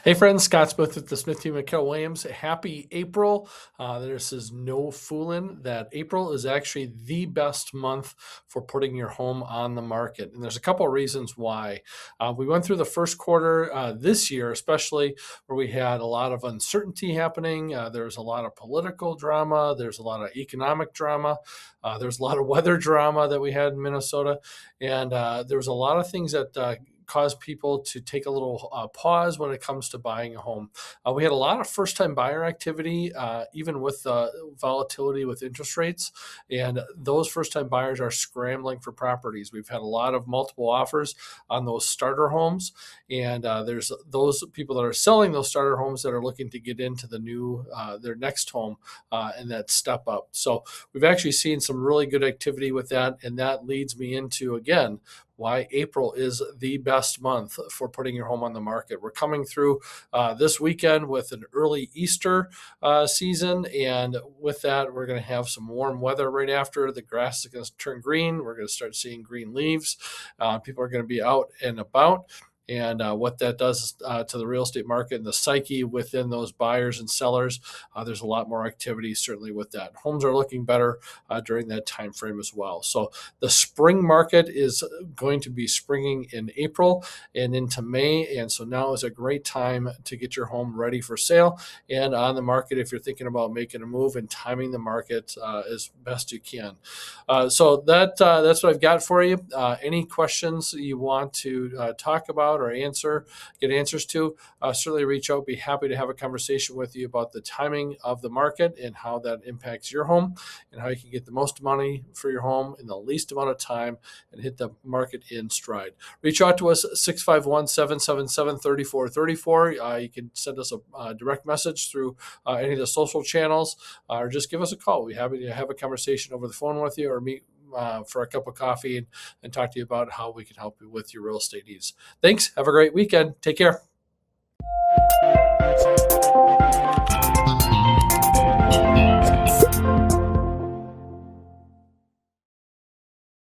Hey friends, Scott Smith with the Smith team at Keller Williams. Happy April. This is no fooling that April is actually the best month for putting your home on the market. And there's a couple of reasons why. We went through the first quarter this year, especially where we had a lot of uncertainty happening. There's a lot of political drama. There's a lot of economic drama. There's a lot of weather drama that we had in Minnesota. And there was a lot of things that cause people to take a little pause when it comes to buying a home. We had a lot of first-time buyer activity, even with volatility with interest rates, and those first-time buyers are scrambling for properties. We've had a lot of multiple offers on those starter homes, and there's those people that are selling those starter homes that are looking to get into the new their next home and that step up. So we've actually seen some really good activity with that, and that leads me into again why April is the best month for putting your home on the market. We're coming through this weekend with an early Easter season. And with that, we're going to have some warm weather right after. The grass is going to turn green. We're going to start seeing green leaves. People are going to be out and about. And what that does to the real estate market and the psyche within those buyers and sellers, there's a lot more activity certainly with that. Homes are looking better during that time frame as well. So the spring market is going to be springing in April and into May, and so now is a great time to get your home ready for sale and on the market if you're thinking about making a move and timing the market as best you can. That's what I've got for you. Any questions you want to talk about or get answers to, certainly reach out. Be happy to have a conversation with you about the timing of the market and how that impacts your home and how you can get the most money for your home in the least amount of time and hit the market in stride. Reach out to us 651-777-3434. You can send us a direct message through any of the social channels or just give us a call. We're happy to have a conversation over the phone with you or meet for a cup of coffee and talk to you about how we can help you with your real estate needs. Thanks. Have a great weekend. Take care.